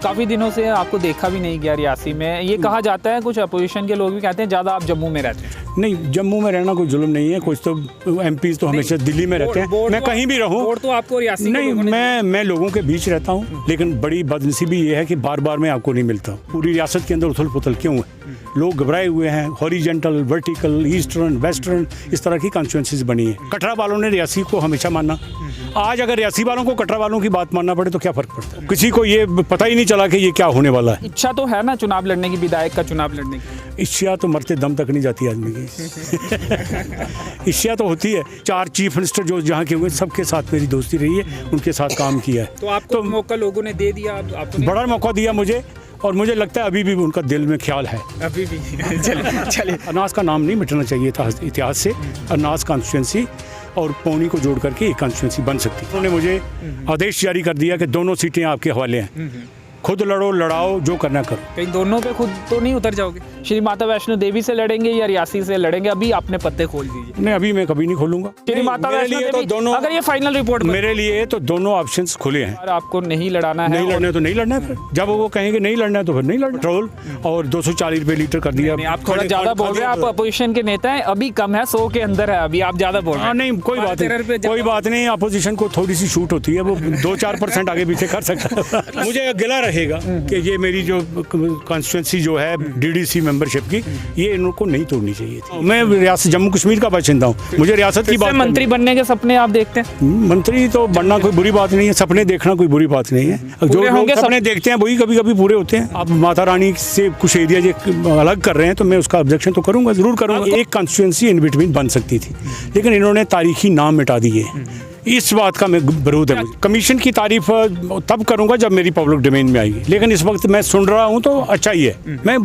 काफ़ी दिनों से आपको देखा भी नहीं गया रियासी में। ये कहा जाता है, कुछ अपोजिशन के लोग भी कहते हैं ज़्यादा आप जम्मू में रहते हैं। नहीं, जम्मू में रहना कोई जुल्म नहीं है। कुछ तो एमपीज़ तो हमेशा दिल्ली में रहते हैं। मैं कहीं भी रहूं, वोट तो आपको रियासी नहीं, मैं लोगों के बीच रहता हूं, लेकिन बड़ी बदनसीबी ये है कि बार बार मैं आपको नहीं मिलता। पूरी रियासत के अंदर उथल पुथल क्यों है? लोग घबराए हुए हैं। हॉरिजेंटल, वर्टिकल, ईस्टर्न, वेस्टर्न, इस तरह की कॉन्स्टिट्यूंसीज बनी है। कटरा वालों ने रियासी को हमेशा माना। आज अगर रियासी वालों को कटरा वालों की बात मानना पड़े तो क्या फर्क पड़ता है? किसी को ये पता ही नहीं चला कि ये क्या होने वाला है। इच्छा तो है ना चुनाव लड़ने की, विधायक का चुनाव लड़ने की। इच्छा तो मरते दम तक नहीं जाती आदमी की। इच्छा तो होती है। 4 चीफ मिनिस्टर जो जहाँ के हुए सबके साथ मेरी दोस्ती रही है, उनके साथ काम किया है। तो आपको मौका लोगों ने दे दिया? आपको बड़ा मौका दिया मुझे, और मुझे लगता है अभी भी उनका दिल में ख्याल है। अभी भी चले। अनाज का नाम नहीं मिटना चाहिए था इतिहास से। अनाज कॉन्स्टिट्यूंसी और पौनी को जोड़ करके एक कॉन्स्टिट्यूंसी बन सकती। उन्होंने मुझे आदेश जारी कर दिया कि दोनों सीटें आपके हवाले हैं, खुद लड़ो, लड़ाओ, जो करना करो। कहीं दोनों पे खुद तो नहीं उतर जाओगे? श्री माता वैष्णो देवी से लड़ेंगे या रियासी से लड़ेंगे? अभी आपने पत्ते खोल दीजिए। नहीं, अभी मैं कभी नहीं खोलूंगा। श्री माता वैष्णो देवी तो दोनों, अगर ये फाइनल रिपोर्ट मेरे लिए तो दोनों ऑप्शंस खुले हैं। और आपको नहीं लड़ाना है, नहीं लड़ना तो नहीं लड़ना है। फिर जब वो कहेंगे नहीं लड़ना है तो फिर नहीं लड़ना। पेट्रोल और 240 रुपए लीटर कर दिया। आप थोड़ा ज्यादा बोल रहे हैं। आप अपोजिशन के नेता हैं, अभी कम है, 100 के अंदर है, अभी आप ज्यादा बोल रहे हैं। नहीं, कोई बात नहीं, कोई बात नहीं। अपोजिशन को थोड़ी सी छूट होती है, वो 2-4% आगे पीछे कर सकता है। मुझे गिला रहेगा कि ये मेरी जो कॉन्स्टिट्यूंसी जो है डीडीसी मेंबरशिप की, ये इनको नहीं तोड़नी चाहिए थी। मैं रियासत जम्मू कश्मीर का बाशिंदा हूँ, मुझे रियासत की बात। मंत्री बनने के सपने आप देखते हैं? मंत्री तो बनना कोई बुरी बात नहीं है, सपने देखना कोई बुरी बात नहीं है। जो लोग सपने देखते हैं वही कभी कभी पूरे होते हैं। आप माता रानी से कुछ एरिया जो अलग कर रहे हैं तो मैं उसका ऑब्जेक्शन तो करूंगा, जरूर करूंगा। एक कॉन्स्टिट्यूंसी इन बिटवीन बन सकती थी, लेकिन इन्होंने तारीखी नाम मिटा दिए। इस बात का मैं विरोध है। कमीशन की तारीफ तब करूंगा जब मेरी पब्लिक डोमेन में आएगी, लेकिन इस वक्त मैं सुन रहा हूं तो अच्छा ही है। मैं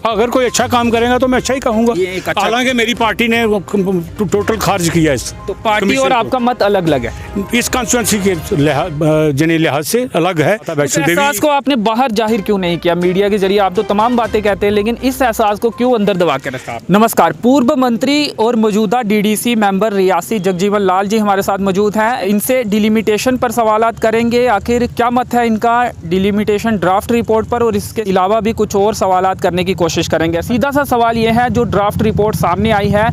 अगर कोई अच्छा काम करेगा तो मैं अच्छा ही कहूंगा। हालांकि मेरी पार्टी ने टोटल खारिज किया इस तो पार्टी और आपका मत अलग अलग है इस कॉन्स्टिट्यूंसी के लिहाज से अलग है। एहसास को आपने बाहर जाहिर क्यों नहीं किया? मीडिया के जरिए आप तो तमाम बातें कहते हैं, लेकिन इस एहसास को क्यों अंदर दबा के रखा? नमस्कार, पूर्व मंत्री और मौजूदा डीडीसी मेंबर रियासी जगजीवन लाल जी हमारे साथ मौजूद हैं। इनसे डिलिमिटेशन पर सवालात करेंगे, आखिर क्या मत है इनका डिलिमिटेशन ड्राफ्ट रिपोर्ट पर, और इसके अलावा भी कुछ और सवालात करने की कोशिश करेंगे। सीधा सा सवाल ये है, जो ड्राफ्ट रिपोर्ट सामने आई है,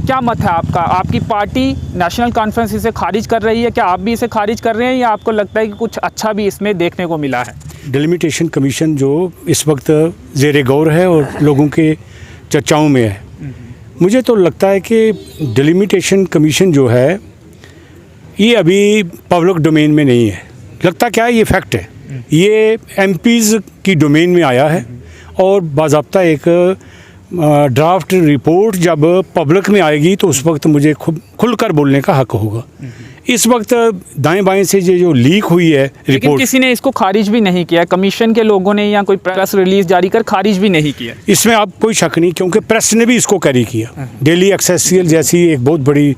क्या मत है आपका? आपकी पार्टी नेशनल कॉन्फ्रेंस इसे खारिज कर रही है, क्या आप भी इसे खारिज कर रहे हैं, या आपको लगता है कि कुछ अच्छा भी इसमें देखने को मिला है? डिलिमिटेशन कमीशन जो इस वक्त ज़ेरे गौर है और लोगों के चर्चाओं में है, मुझे तो लगता है कि डिलिमिटेशन कमीशन जो है ये अभी पब्लिक डोमेन में नहीं है। लगता क्या है, ये फैक्ट है, ये एमपीज़ की डोमेन में आया है, और बाज़ाब्ता एक ड्राफ्ट रिपोर्ट जब पब्लिक में आएगी तो उस वक्त मुझे खुलकर बोलने का हक होगा। इस वक्त दाएं बाएं से ये जो लीक हुई है रिपोर्ट, किसी ने इसको खारिज भी नहीं किया, कमीशन के लोगों ने या कोई प्रेस रिलीज जारी कर खारिज भी नहीं किया। इसमें आप कोई शक नहीं, क्योंकि प्रेस ने भी इसको कैरी किया। डेली एक्सेसियल जैसी एक बहुत बड़ी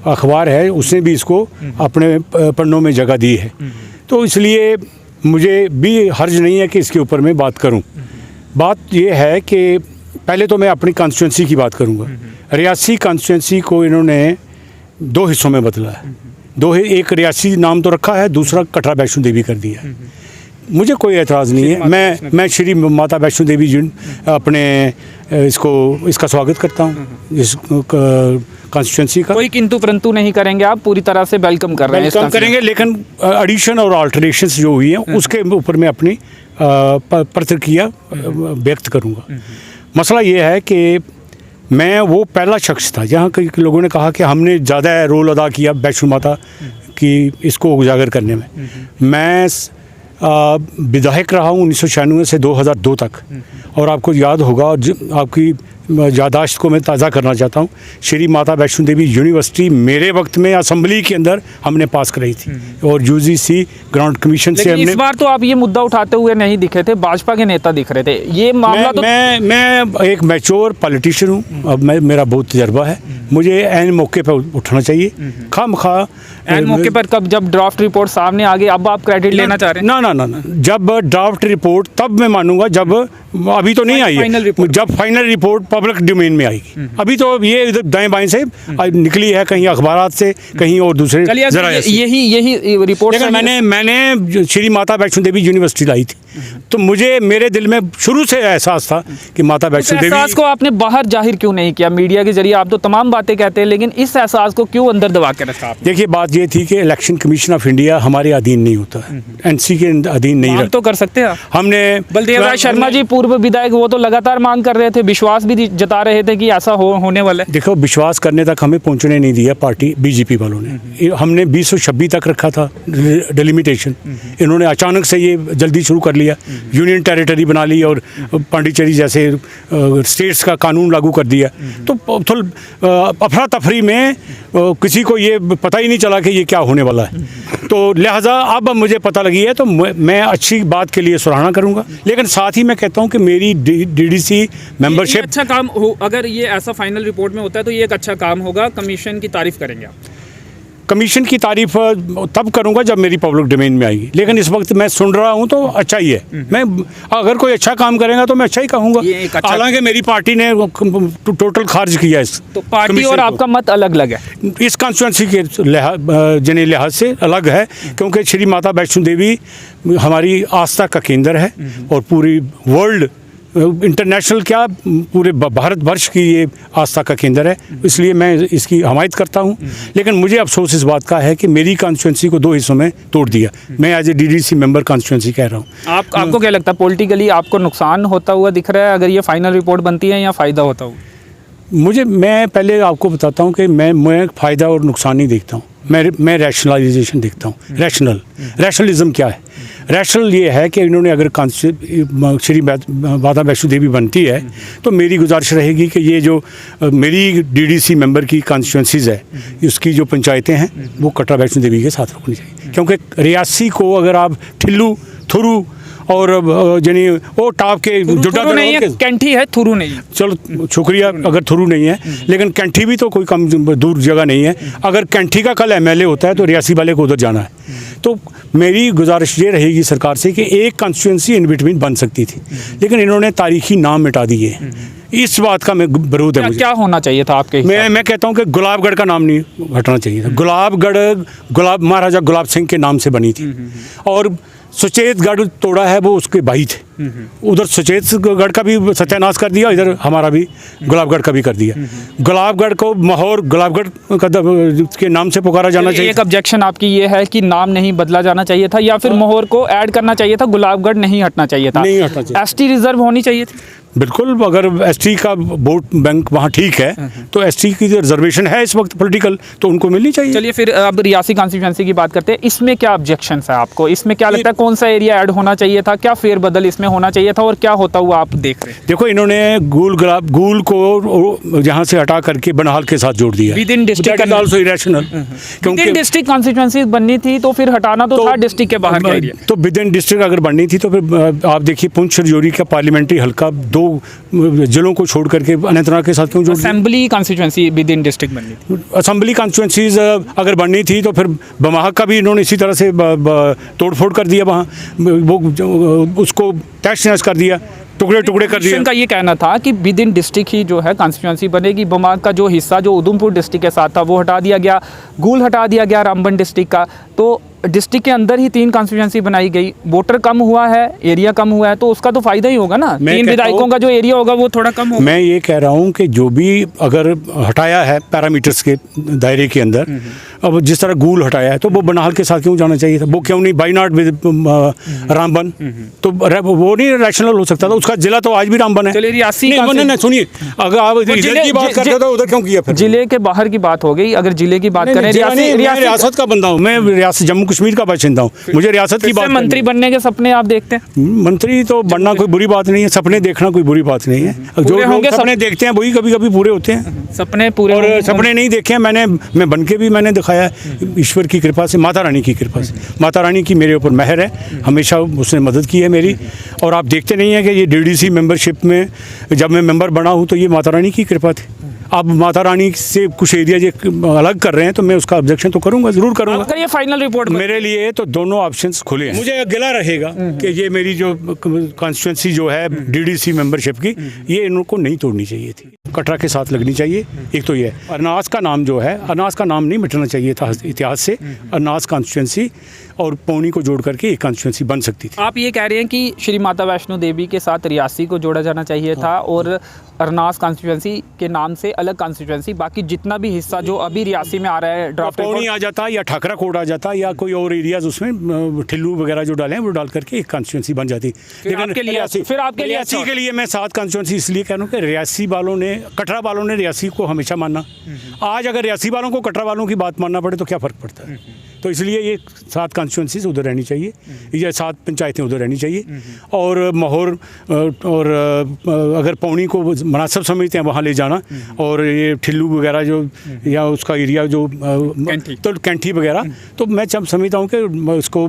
अखबार है, उसने भी इसको अपने पन्नों में जगह दी है। तो इसलिए मुझे भी हर्ज नहीं है कि इसके ऊपर मैं बात करूं। बात यह है कि पहले तो मैं अपनी कॉन्स्टिट्यूंसी की बात करूंगा। रियासी कॉन्स्टिट्यूंसी को इन्होंने 2 हिस्सों में बदला है। एक रियासी नाम तो रखा है, दूसरा कटरा वैष्णो देवी कर दिया है। मुझे कोई एतराज़ नहीं है। मैं श्री माता वैष्णो देवी जी अपने इसका स्वागत करता हूँ, इस कॉन्स्टिट्यूंसी का। कोई किंतु परंतु नहीं करेंगे, आप पूरी तरह से वेलकम कर रहे हैं? वेलकम करेंगे, लेकिन एडिशन और अल्टरेशंस जो हुई हैं उसके ऊपर मैं अपनी प्रतिक्रिया व्यक्त करूँगा। मसला ये है कि मैं वो पहला शख्स था जहाँ कई लोगों ने कहा कि हमने ज़्यादा रोल अदा किया वैष्णो माता की इसको उजागर करने में। मैं विधायक रहा हूँ 1996 से 2002 तक, और आपको याद होगा, आपकी यादाश्त को मैं ताज़ा करना चाहता हूँ, श्री माता वैष्णो देवी यूनिवर्सिटी मेरे वक्त में असेंबली के अंदर हमने पास कराई थी, और यूजीसी ग्रांट कमीशन से हमने। इस बार तो आप ये मुद्दा उठाते हुए नहीं दिखे थे, भाजपा के नेता दिख रहे थे। ये मामला मैं एक मैच्योर पॉलिटिशियन हूँ, अब मेरा बहुत तजर्बा है, मुझे ऐन मौके पर उठना चाहिए। खामखा ऐन मौके पर कब? जब ड्राफ्ट रिपोर्ट सामने आ गई, अब आप क्रेडिट लेना चाह रहे हैं? ना, जब ड्राफ्ट रिपोर्ट तब मैं मानूंगा, जब अभी तो नहीं आई है। जब फाइनल रिपोर्ट पब्लिक डोमेन में आएगी। अभी तो ये इधर दाएं बाएं से निकली है, कहीं अखबारात से, कहीं और दूसरे जराये से। यही रिपोर्ट। लेकिन मैंने श्री माता वैष्णो देवी यूनिवर्सिटी लाई थी, तो मुझे मेरे दिल में शुरू से एहसास था कि माता वैष्णो देवी। एहसास को आपने बाहर जाहिर क्यों नहीं किया? मीडिया के जरिए आप तो तमाम बातें कहते हैं, लेकिन इस एहसास को क्यों अंदर दबा के रखा आपने? देखिए, बात ये थी कि इलेक्शन कमीशन ऑफ इंडिया हमारे अधीन नहीं होता, एनसी के अधीन नहीं रहता। तो कर सकते हैं हमने बलदेव राय शर्मा जी पूर्व विधायक, वो तो लगातार मांग कर रहे थे, विश्वास भी जता रहे थे कि ऐसा होने वाला है। देखो, विश्वास करने तक हमें पहुंचने नहीं दिया पार्टी बीजेपी वालों ने। हमने 2026 तक रखा था डिलिमिटेशन, इन्होंने अचानक से ये जल्दी शुरू कर लिया, यूनियन टेरिटरी बना ली और पांडिचेरी जैसे स्टेट्स का कानून लागू कर दिया। तो अफरा तफरी में किसी को ये पता ही नहीं चला कि ये क्या होने वाला है। तो लिहाजा अब मुझे पता लगी है, तो मैं अच्छी बात के लिए सराहना करूंगा, लेकिन साथ ही मैं कहता हूं कि मेरी डीडीसी मेंबरशिप अच्छा काम हो। अगर ये ऐसा फाइनल रिपोर्ट में होता है तो ये एक अच्छा काम होगा, कमीशन की तारीफ करेंगे आप? कमीशन की तारीफ तब करूंगा जब मेरी पब्लिक डोमेन में आएगी, लेकिन इस वक्त मैं सुन रहा हूं तो अच्छा ही है। मैं अगर कोई अच्छा काम करेगा तो मैं अच्छा ही कहूंगा। हालांकि मेरी पार्टी ने टोटल खारिज किया इस। तो पार्टी और आपका मत अलग अलग है इस कॉन्स्टिट्यूंसी के लिहाज से अलग है, क्योंकि श्री माता वैष्णो देवी हमारी आस्था का केंद्र है और पूरी वर्ल्ड, इंटरनेशनल क्या, पूरे भारत वर्ष की ये आस्था का केंद्र है, इसलिए मैं इसकी हमायत करता हूँ। लेकिन मुझे अफसोस इस बात का है कि मेरी कॉन्स्टिट्यूंसी को 2 हिस्सों में तोड़ दिया। मैं as a DDC member constituency कह रहा हूँ। आपको क्या लगता है, पॉलिटिकली आपको नुकसान होता हुआ दिख रहा है अगर ये फाइनल रिपोर्ट बनती है, या फ़ायदा होता हुआ? मैं पहले आपको बताता हूँ कि मैं फ़ायदा और नुकसान नहीं देखता हूँ, मैं रैशनलाइजेशन देखता हूँ। रैशनलिज्म क्या है? रैशनल ये है कि इन्होंने अगर श्री माता वैष्णो देवी बनती है तो मेरी गुजारिश रहेगी कि ये जो मेरी डीडीसी मेंबर की कॉन्स्टिट्यूंसीज़ है, उसकी जो पंचायतें हैं वो कटरा वैष्णो देवी के साथ रखनी चाहिए। क्योंकि रियासी को अगर आप ठिल्लू, थुरू और यानी वो टाप के जुड्डा नहीं है, कैंठी है, थुरू नहीं है। चलो शुक्रिया, अगर थुरू नहीं है, लेकिन कैंठी भी तो कोई कम दूर जगह नहीं है। अगर कैंठी का कल एमएलए होता है तो रियासी वाले को उधर जाना है। तो मेरी गुजारिश ये रहेगी सरकार से कि एक कॉन्स्टिट्यूंसी इन बिटवीन बन सकती थी, लेकिन इन्होंने तारीखी नाम मिटा दिए। इस बात का मैं विरोध है मुझे। क्या होना चाहिए था आपके? मैं कहता हूँ कि गुलाबगढ़ का नाम नहीं हटना चाहिए था। गुलाबगढ़ महाराजा गुलाब सिंह के नाम से बनी थी, और सुचेतगढ़ तोड़ा है वो उसके भाई थे। उधर सुचेतगढ़ का भी सत्यानाश कर दिया, इधर हमारा भी गुलाबगढ़ का भी कर दिया। गुलाबगढ़ को माहौर गुलाबगढ़ के नाम से पुकारा जाना चाहिए। एक ऑब्जेक्शन आपकी ये है कि नाम नहीं बदला जाना चाहिए था, या फिर माहौर को ऐड करना चाहिए था, गुलाबगढ़ नहीं हटना चाहिए था? नहीं हटना चाहिए। एसटी रिजर्व होनी चाहिए थी। बिल्कुल, अगर एसटी का वोट बैंक वहाँ ठीक है तो एसटी की जो रिजर्वेशन है इस वक्त पॉलिटिकल, तो उनको मिलनी चाहिए। चलिए फिर अब रियासी कॉन्स्टिट्यूंसी की बात करते हैं। इसमें क्या ऑब्जेक्शन है आपको? इसमें क्या लगता है, कौन सा एरिया ऐड होना चाहिए था, क्या फेरबदल इसमें होना चाहिए था, और क्या होता हुआ आप देख रहे हैं? देखो, इन्होंने गूल को जहाँ से हटा करके बनहाल के साथ जोड़ दिया। विद इन डिस्ट्रिक्ट क्योंकि डिस्ट्रिक्ट कॉन्स्टिट्यूंसी बननी थी तो फिर हटाना तो था डिस्ट्रिक्ट के बाहर का एरिया। तो विद इन डिस्ट्रिक्ट अगर बननी थी तो फिर आप देखिए पुंछ राजौरी का पार्लियामेंट्री हल्का 2 जिलों को छोड़ करके अनंतनाग के साथ क्यों जोड़ दिया? Assembly constituency with in district बननी थी। असेंबली कॉन्स्टिट्यूंसीज अगर बननी थी तो फिर बमाहक का भी इन्होंने इसी तरह से तोड़फोड़ कर दिया, वहाँ वो उसको टैक्स नैश कर दिया, टुकड़े टुकड़े कर दिए। का ये कहना था कि विद इन डिस्ट्रिक्ट ही जो है कॉन्स्टिट्यूंसी बनेगी। बमाग का जो हिस्सा जो उधमपुर डिस्ट्रिक्ट के साथ था वो हटा दिया गया, गूल हटा दिया गया रामबन डिस्ट्रिक्ट का, तो डिस्ट्रिक्ट के अंदर ही 3 कॉन्स्टिट्यूंसी बनाई गई। वोटर कम हुआ है, एरिया कम हुआ है, तो उसका तो फायदा ही होगा ना। 3 विधायकों का जो एरिया होगा वो थोड़ा कम होगा। मैं ये कह रहा हूँ कि जो भी अगर हटाया है पैरामीटर्स के दायरे के अंदर, अब जिस तरह गूल हटाया है तो वो बनहाल के साथ क्यों जाना चाहिए था? वो क्यों नहीं बाई नॉट विद रामबन? तो वो नहीं रैशनल हो सकता था? उसका जिला तो आज भी रामबन है। चलिए रियासी नहीं, सुनिए, अगर आप इधर की बात करते तो उधर क्यों किया? फिर जिले के बाहर की बात हो गई। अगर जिले की बात करें, रियासत का बंदा हूँ मैं, रियासत जम्मू कश्मीर का बाशिंदा हूँ, मुझे रियासत की बात। मंत्री बनने के सपने आप देखते हैं? मंत्री तो बनना कोई बुरी बात नहीं है, सपने देखना कोई बुरी बात नहीं है। जो लोग सपने देखते हैं वही कभी कभी पूरे होते हैं। सपने पूरे, और सपने नहीं देखे हैं मैं बन के भी मैंने दिखाया, ईश्वर की कृपा से, माता रानी की कृपा से। माता रानी की मेरे ऊपर मेहर है, हमेशा उसने मदद की है मेरी। और आप देखते नहीं हैं कि ये डीडीसी मेंबरशिप में जब मैं मेंबर बना हूँ तो ये माता रानी की कृपा थी। अब माता रानी से कुछ एरिया जो अलग कर रहे हैं तो मैं उसका ऑब्जेक्शन तो करूंगा, ज़रूर करूंगा। अगर ये फाइनल रिपोर्ट मेरे लिए तो दोनों ऑप्शंस खुले हैं। मुझे गिला रहेगा कि ये मेरी जो कॉन्स्टिट्यूंसी जो है डीडीसी मेंबरशिप की, ये इनको नहीं तोड़नी चाहिए थी, कटरा के साथ लगनी चाहिए। एक तो ये अरनास का नाम जो है, अरनास का नाम नहीं मिटना चाहिए था इतिहास से। अरनास कॉन्स्टिट्यूंसी और पौनी को जोड़ करके एक कॉन्स्टिट्यूंसी बन सकती थी। आप ये कह रहे हैं कि श्री माता वैष्णो देवी के साथ रियासी को जोड़ा जाना चाहिए था और अरनास कॉन्स्टिट्यूंसी के नाम से अलग कॉन्स्टिट्यूंसी, बाकी जितना भी हिस्सा जो अभी रियासी में आ रहा है ड्राफ्ट पौनी आ जाता या ठाकरा कोट आ जाता या कोई और एरियाज उसमें ठिल्लू वगैरह जो डाले हैं वो डाल करके एक कॉन्स्टिट्यूंसी बन जाती। आपके लिए फिर आपके लिए रियासी के लिए मैं 7 कॉन्स्टिट्यूंसी इसलिए कह रहा हूँ कि रियासी वालों ने, कटरा वालों ने रियासी को हमेशा माना। आज अगर रियासी वालों को कटरा वालों की बात मानना पड़े तो क्या फ़र्क पड़ता है। तो इसलिए ये 7 कॉन्स्टिट्यूंसीज उधर रहनी चाहिए, या 7 पंचायतें उधर रहनी चाहिए। और माहौर और अगर पौनी को मुनासिब समझते हैं वहाँ ले जाना, और ये ठिल्लू वगैरह जो या उसका एरिया जो तो कैंठी वगैरह, तो मैं जब समझता हूँ कि उसको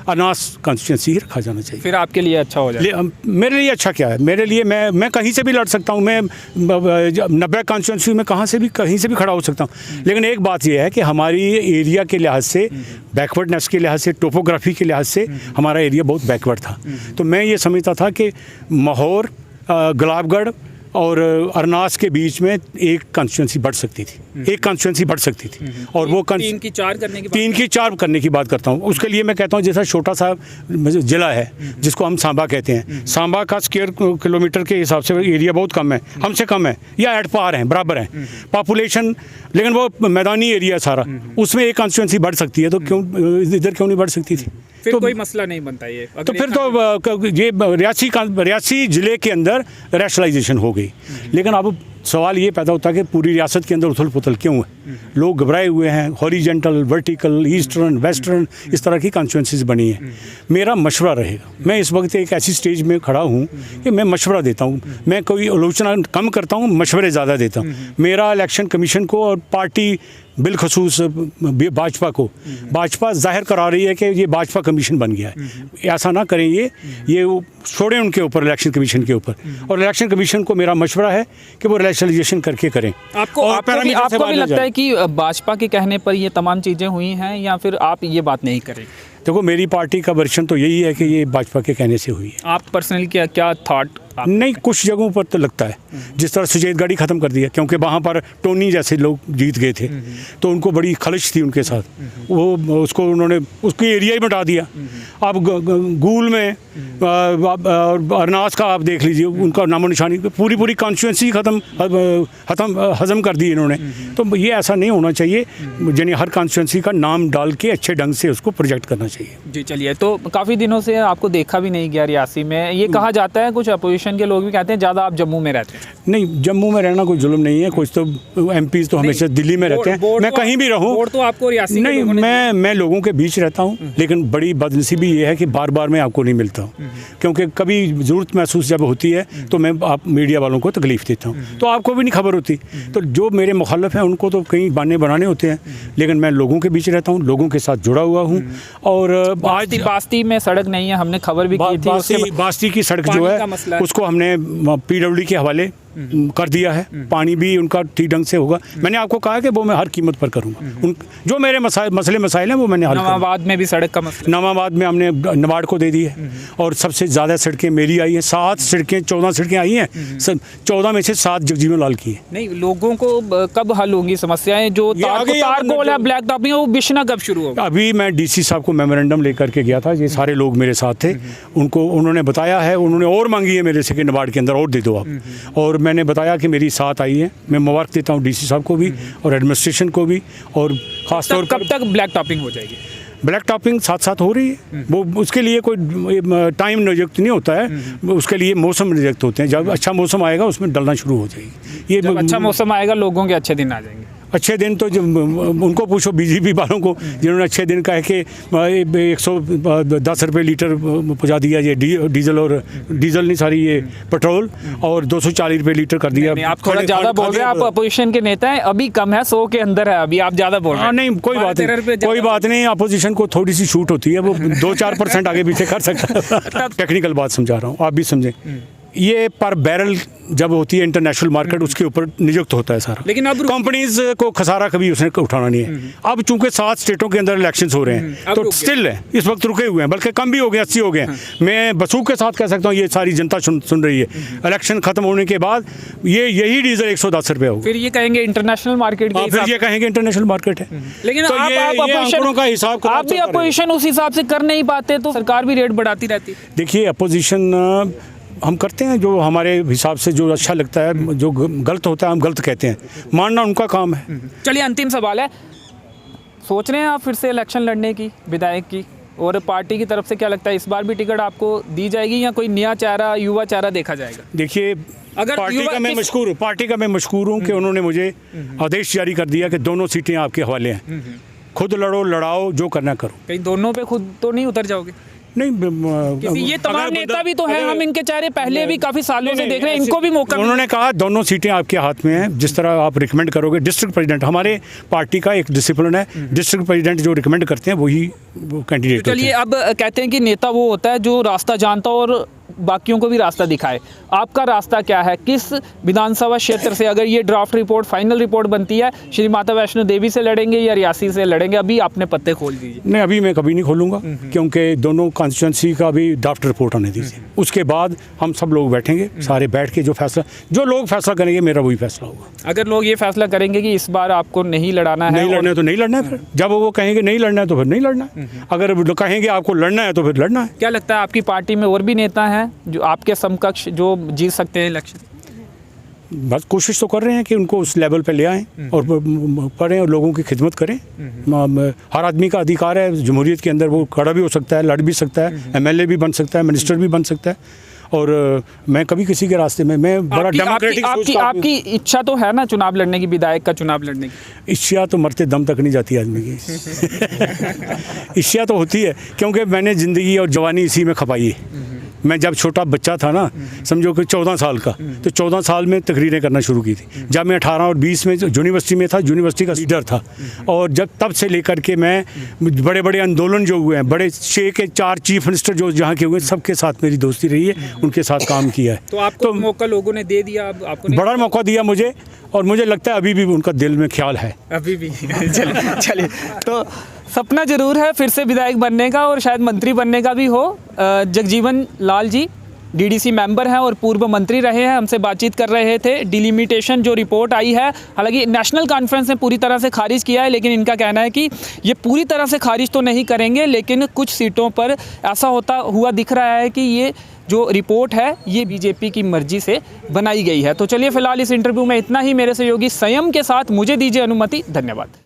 अनास कॉन्स्टिट्यूंसी ही रखा जाना चाहिए। फिर आपके लिए अच्छा हो जाए। मेरे लिए अच्छा क्या है, मेरे लिए मैं कहीं से भी लड़ सकता हूँ। मैं 90 कॉन्स्टिट्यूंसी में कहीं से भी खड़ा हो सकता हूँ। लेकिन एक बात यह है कि हमारी एरिया के लिहाज से, बैकवर्डनेस के लिहाज से, टोपोग्राफी के लिहाज से हमारा एरिया बहुत बैकवर्ड था। तो मैं ये समझता था कि माहौर, गुलाबगढ़ और अरनास के बीच में एक कॉन्स्टिट्यूंसी बढ़ सकती थी, एक कॉन्स्टिट्यूंसी बढ़ सकती थी। और वो 3 की 4 करने की बात करता हूँ। उसके लिए मैं कहता हूँ जैसा छोटा सा ज़िला है जिसको हम सांबा कहते हैं, सांबा का स्क्वायर किलोमीटर के हिसाब से एरिया बहुत कम है, हमसे कम है या एट पार हैं, बराबर हैं पॉपुलेशन, लेकिन वो मैदानी एरिया सारा, उसमें एक कॉन्स्टिट्यूंसी बढ़ सकती है। तो क्यों इधर क्यों नहीं बढ़ सकती थी? फिर तो कोई मसला नहीं बनता ये। तो फिर तो ये रियासी ज़िले के अंदर रैशनलाइजेशन हो गई। लेकिन अब सवाल ये पैदा होता है कि पूरी रियासत के अंदर उथल पुथल क्यों है? लोग घबराए हुए हैं। हॉरिजेंटल, वर्टिकल, ईस्टर्न, वेस्टर्न, इस तरह की कॉन्स्टिट्यूंसीज बनी है। मेरा मशवरा रहेगा, मैं इस वक्त एक ऐसी स्टेज में खड़ा हूँ कि मैं मशवरा देता हूँ। मैं कोई आलोचना कम करता हूँ, मशवरे ज़्यादा देता हूँ। मेरा इलेक्शन कमीशन को और पार्टी बिलखसूस भाजपा को, भाजपा जाहिर करा रही है कि ये भाजपा कमीशन बन गया है। ऐसा ना करें, ये छोड़ें उनके ऊपर, इलेक्शन कमीशन के ऊपर। और इलेक्शन कमीशन को मेरा मशवरा है कि वो रैशनलाइजेशन करके करें। आपको भी लगता है कि भाजपा के कहने पर ये तमाम चीज़ें हुई हैं, या फिर आप ये बात नहीं करें? देखो, मेरी पार्टी का वर्जन तो यही है कि ये भाजपा के कहने से हुई है। आप पर्सनली क्या थॉट? नहीं, कुछ जगहों पर तो लगता है जिस तरह सुचेत गाड़ी ख़त्म कर दिया, क्योंकि वहाँ पर टोनी जैसे लोग जीत गए थे तो उनको बड़ी खलिश थी उनके साथ, वो उसको उन्होंने उसकी एरिया ही मिटा दिया। अब गूल में अरनास का आप देख लीजिए, उनका नामो निशानी, पूरी कॉन्स्टिट्यूंसी हज़म कर दी इन्होंने। तो ये ऐसा नहीं होना चाहिए, यानी हर कॉन्स्टिट्यूंसी का नाम डाल के अच्छे ढंग से उसको प्रोजेक्ट करना चाहिए। जी चलिए, तो काफ़ी दिनों से आपको देखा भी नहीं गया रियासी में। ये कहा जाता है, कुछ अपोजिशन के लोग भी कहते हैं ज़्यादा आप जम्मू में रहते हैं। नहीं, जम्मू में रहना कोई जुल्म नहीं है। कुछ तो एमपीज़ तो हमेशा दिल्ली में रहते हैं, मैं कहीं भी रहूँ। तो आपको रियासी नहीं, मैं लोगों के बीच रहता हूँ, लेकिन बड़ी बदनसीबी ये है कि बार बार मैं आपको नहीं मिलता हूँ, क्योंकि कभी ज़रूरत महसूस जब होती है तो मैं आप मीडिया वालों को तकलीफ़ देता हूँ, तो आपको भी नहीं खबर होती। तो जो मेरे मुखालिफ हैं उनको तो कहीं बहाने बनाने होते हैं, लेकिन मैं लोगों के बीच रहता हूँ, लोगों के साथ जुड़ा हुआ हूँ। और आज बास्ती में सड़क नहीं है, हमने खबर भी की थी। बास्ती की सड़क जो है उसको हमने पीडब्ल्यूडी के हवाले कर दिया है। पानी भी उनका ठीक ढंग से होगा। मैंने आपको कहा कि वो मैं हर कीमत पर करूँगा। जो मेरे मसले मसाइल हैं वो मैंने हल। नवाबाद में भी सड़क का मसला, नवाबाद में हमने नबार्ड को दे दी है, और सबसे ज़्यादा सड़कें मेरी आई हैं। 14 सड़कें आई हैं, 14 में से 7 जगजीवन लाल की है। नहीं, लोगों को कब हल होंगी समस्याएं? जो तारकोल है, ब्लैक टॉपिंग है, वो बिछना कब शुरू होगा? अभी मैं डीसी साहब को मेमोरेंडम लेकर के गया था, ये सारे लोग मेरे साथ थे, उनको उन्होंने बताया है, उन्होंने और मांगी है मेरे से कि नबार्ड के अंदर और दे दो आप। और मैंने बताया कि मेरी साथ आई है। मैं मुबारक देता हूँ डीसी साहब को भी और एडमिनिस्ट्रेशन को भी। और ख़ास तौर पर कब तक ब्लैक टॉपिंग हो जाएगी? ब्लैक टॉपिंग साथ हो रही है। वो उसके लिए कोई टाइम नियुक्त नहीं होता है, उसके लिए मौसम नियुक्त होते हैं। जब अच्छा मौसम आएगा उसमें डलना शुरू हो जाएगी। ये जब अच्छा मौसम आएगा लोगों के अच्छे दिन आ जाएंगे। अच्छे दिन तो उनको पूछो बीजेपी वालों को, जिन्होंने अच्छे दिन कहे कि 110 रुपये लीटर पहुँचा दिया ये डीजल, और डीजल नहीं सारी ये पेट्रोल, और 240 रुपये लीटर कर दिया। आप थोड़ा ज़्यादा बोल रहे हैं, आप अपोजिशन के नेता हैं, अभी कम है, 100 के अंदर है, अभी आप ज़्यादा बोल रहे हैं। नहीं, कोई बात नहीं, अपोजिशन को थोड़ी सी छूट होती है, वो 2-4% आगे पीछे कर सकता है। टेक्निकल बात समझा रहा हूँ, आप भी समझें। ये पर बैरल जब होती है इंटरनेशनल मार्केट, उसके ऊपर नियुक्त होता है सारा। लेकिन अब कंपनीज को खसारा कभी उसने उठाना नहीं है। अब चूंकि 7 स्टेटों के अंदर इलेक्शंस हो रहे हैं तो स्टिल है, इस वक्त रुके हुए हैं, बल्कि कम भी हो गए, 80 हो गए हैं। मैं बसूख के साथ कह सकता हूँ ये सारी जनता सुन रही है। इलेक्शन खत्म होने के बाद यही डीजल 110 रुपये होगा। फिर ये कहेंगे इंटरनेशनल मार्केट के फिर ये कहेंगे इंटरनेशनल मार्केट है। लेकिन तो आप ये आंकड़ों का हिसाब आप भी अपोजिशन उस हिसाब से कर नहीं पाते तो सरकार भी रेट बढ़ाती रहती है। देखिए, अपोजिशन हम करते हैं जो हमारे हिसाब से जो अच्छा लगता है, जो गलत होता है हम गलत कहते हैं, मानना उनका काम है। चलिए अंतिम सवाल है, सोच रहे हैं आप फिर से इलेक्शन लड़ने की विधायक की, और पार्टी की तरफ से क्या लगता है इस बार भी टिकट आपको दी जाएगी या कोई नया चेहरा, युवा चेहरा देखा जाएगा? देखिए, अगर पार्टी का मैं मशहूर हूँ कि उन्होंने मुझे आदेश जारी कर दिया कि दोनों सीटें आपके हवाले हैं, खुद लड़ो, लड़ाओ, जो करना करो। कहीं दोनों पे खुद तो नहीं उतर जाओगे? नहीं, क्योंकि ये तमाम नेता भी तो हैं, हम इनके चेहरे पहले भी काफी सालों से देख रहे हैं, इनको भी मौका। उन्होंने कहा दोनों सीटें आपके हाथ में हैं, जिस तरह आप रिकमेंड करोगे। डिस्ट्रिक्ट प्रेसिडेंट हमारे पार्टी का एक डिसिप्लिन है, डिस्ट्रिक्ट प्रेसिडेंट जो रिकमेंड करते हैं वही कैंडिडेट होते हैं। चलिए, अब कहते हैं कि नेता वो होता है जो रास्ता जानता और बाकियों को भी रास्ता दिखाए। आपका रास्ता क्या है? किस विधानसभा क्षेत्र से अगर ये ड्राफ्ट रिपोर्ट फाइनल रिपोर्ट बनती है, श्री माता वैष्णो देवी से लड़ेंगे या रियासी से लड़ेंगे? अभी आपने पत्ते खोल दीजिए। नहीं, अभी मैं कभी नहीं खोलूँगा, क्योंकि दोनों कॉन्स्टिट्यूंसी का भी ड्राफ्ट रिपोर्ट आने दीजिए। उसके बाद हम सब लोग बैठेंगे, सारे बैठ के जो लोग फैसला करेंगे मेरा वही फैसला होगा। अगर लोग ये फैसला करेंगे कि इस बार आपको नहीं लड़ाना है, नहीं लड़ना है तो नहीं लड़ना है, फिर जब वो कहेंगे नहीं लड़ना है तो फिर नहीं लड़ना है। अगर वो कहेंगे आपको लड़ना है तो फिर लड़ना है। क्या लगता है आपकी पार्टी में और भी नेता हैं जो आपके समकक्ष जो जीत सकते हैं इलेक्शन? बस कोशिश तो कर रहे हैं कि उनको उस लेवल पे ले आएं और पढ़ें और लोगों की खिदमत करें। हर आदमी का अधिकार है जमहूरियत के अंदर, वो खड़ा भी हो सकता है, लड़ भी सकता है, MLA भी बन सकता है, मिनिस्टर भी बन सकता है। और मैं कभी किसी के रास्ते में, मैं बड़ा डेमोक्रेटिक आपकी इच्छा तो है ना चुनाव लड़ने की, विधायक का चुनाव लड़ने की? इच्छा तो मरते दम तक नहीं जाती आदमी की। इच्छा तो होती है, क्योंकि मैंने ज़िंदगी और जवानी इसी में खपाई है। मैं जब छोटा बच्चा था ना, समझो कि 14 साल का, तो 14 साल में तकरीरें करना शुरू की थी। जब मैं 18 और 20 में यूनिवर्सिटी में था, यूनिवर्सिटी का लीडर था। और जब तब से लेकर के मैं बड़े बड़े आंदोलन जो हुए हैं, बड़े 6 के 4 चीफ मिनिस्टर जो जहाँ के हुए, सबके साथ मेरी दोस्ती रही है, उनके साथ काम किया है। तो आपको मौका लोगों ने दे दिया, आपको बड़ा मौका दिया मुझे, और मुझे लगता है अभी भी उनका दिल में ख्याल है, अभी भी। चलिए, तो सपना जरूर है फिर से विधायक बनने का और शायद मंत्री बनने का भी हो। जगजीवन लाल जी DDC मेंबर हैं और पूर्व मंत्री रहे हैं, हमसे बातचीत कर रहे थे। डिलिमिटेशन जो रिपोर्ट आई है, हालांकि नेशनल कॉन्फ्रेंस ने पूरी तरह से खारिज किया है, लेकिन इनका कहना है कि ये पूरी तरह से खारिज तो नहीं करेंगे, लेकिन कुछ सीटों पर ऐसा होता हुआ दिख रहा है कि ये जो रिपोर्ट है ये बीजेपी की मर्जी से बनाई गई है। तो चलिए, फिलहाल इस इंटरव्यू में इतना ही। मेरे सहयोगी संयम के साथ मुझे दीजिए अनुमति। धन्यवाद।